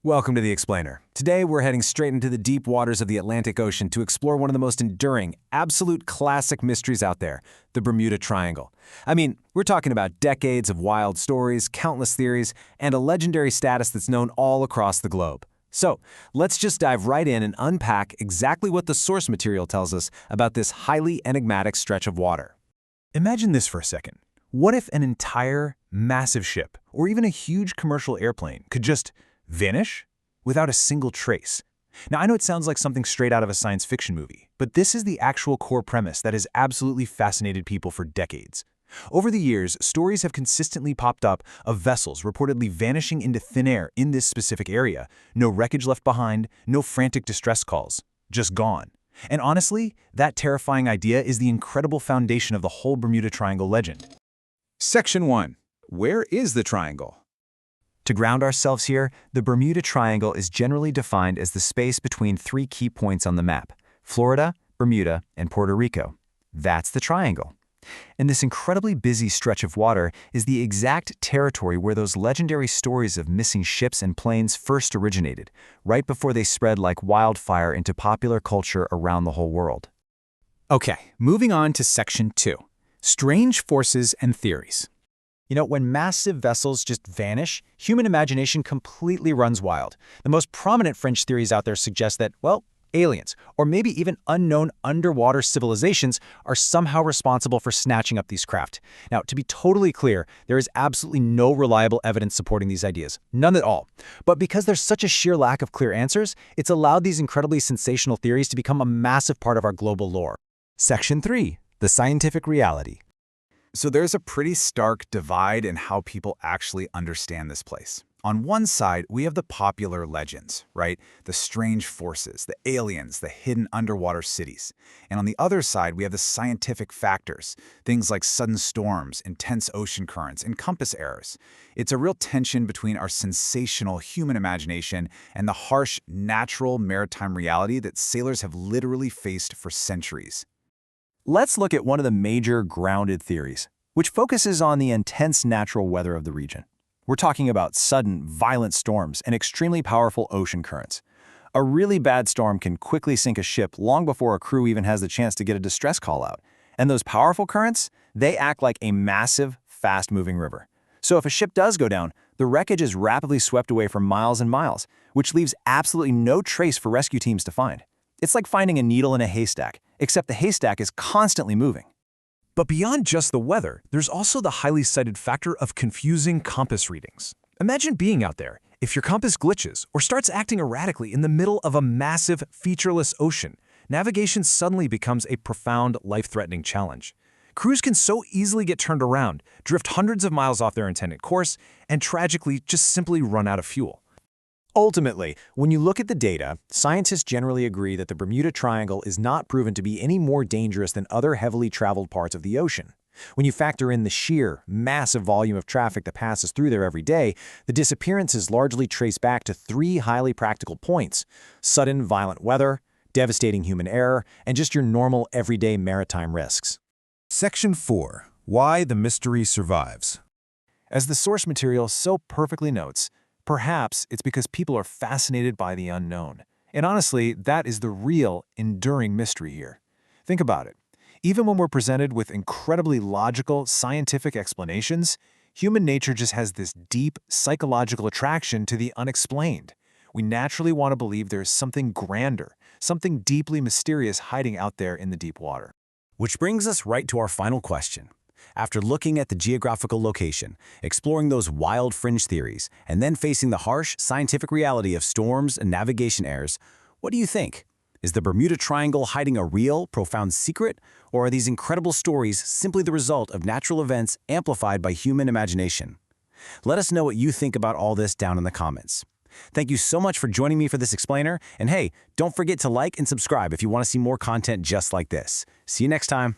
Welcome to The Explainer. Today, we're heading straight into the deep waters of the Atlantic Ocean to explore one of the most enduring, absolute classic mysteries out there, the Bermuda Triangle. I mean, we're talking about decades of wild stories, countless theories, and a legendary status that's known all across the globe. So, let's just dive right in and unpack exactly what the source material tells us about this highly enigmatic stretch of water. Imagine this for a second. What if an entire, massive ship, or even a huge commercial airplane, could just vanish without a single trace? Now, I know it sounds like something straight out of a science fiction movie, but this is the actual core premise that has absolutely fascinated people for decades. Over the years, stories have consistently popped up of vessels reportedly vanishing into thin air in this specific area. No wreckage left behind, no frantic distress calls, just gone. And honestly, that terrifying idea is the incredible foundation of the whole Bermuda Triangle legend. Section 1. Where is the triangle? To ground ourselves here, the Bermuda Triangle is generally defined as the space between three key points on the map: Florida, Bermuda, and Puerto Rico. That's the triangle. And this incredibly busy stretch of water is the exact territory where those legendary stories of missing ships and planes first originated, right before they spread like wildfire into popular culture around the whole world. Okay, moving on to Section 2. Strange forces and theories. You know, when massive vessels just vanish, human imagination completely runs wild. The most prominent fringe theories out there suggest that, well, aliens, or maybe even unknown underwater civilizations, are somehow responsible for snatching up these craft. Now, to be totally clear, there is absolutely no reliable evidence supporting these ideas. None at all. But because there's such a sheer lack of clear answers, it's allowed these incredibly sensational theories to become a massive part of our global lore. Section 3. The scientific reality. So there's a pretty stark divide in how people actually understand this place. On one side, we have the popular legends, right? The strange forces, the aliens, the hidden underwater cities. And on the other side, we have the scientific factors, things like sudden storms, intense ocean currents, and compass errors. It's a real tension between our sensational human imagination and the harsh, natural maritime reality that sailors have literally faced for centuries. Let's look at one of the major grounded theories, which focuses on the intense natural weather of the region. We're talking about sudden, violent storms and extremely powerful ocean currents. A really bad storm can quickly sink a ship long before a crew even has the chance to get a distress call out. And those powerful currents, they act like a massive, fast-moving river. So if a ship does go down, the wreckage is rapidly swept away for miles and miles, which leaves absolutely no trace for rescue teams to find. It's like finding a needle in a haystack, except the haystack is constantly moving. But beyond just the weather, there's also the highly cited factor of confusing compass readings. Imagine being out there. If your compass glitches or starts acting erratically in the middle of a massive, featureless ocean, navigation suddenly becomes a profound, life-threatening challenge. Crews can so easily get turned around, drift hundreds of miles off their intended course, and tragically just simply run out of fuel. Ultimately, when you look at the data, scientists generally agree that the Bermuda Triangle is not proven to be any more dangerous than other heavily traveled parts of the ocean. When you factor in the sheer, massive volume of traffic that passes through there every day, the disappearance is largely traced back to three highly practical points: sudden, violent weather, devastating human error, and just your normal, everyday maritime risks. Section 4. Why the mystery survives. As the source material so perfectly notes, perhaps it's because people are fascinated by the unknown. And honestly, that is the real, enduring mystery here. Think about it. Even when we're presented with incredibly logical, scientific explanations, human nature just has this deep, psychological attraction to the unexplained. We naturally want to believe there is something grander, something deeply mysterious hiding out there in the deep water. Which brings us right to our final question. After looking at the geographical location, exploring those wild fringe theories, and then facing the harsh scientific reality of storms and navigation errors, what do you think? Is the Bermuda Triangle hiding a real, profound secret, or are these incredible stories simply the result of natural events amplified by human imagination? Let us know what you think about all this down in the comments. Thank you so much for joining me for this explainer, and hey, don't forget to like and subscribe if you want to see more content just like this. See you next time.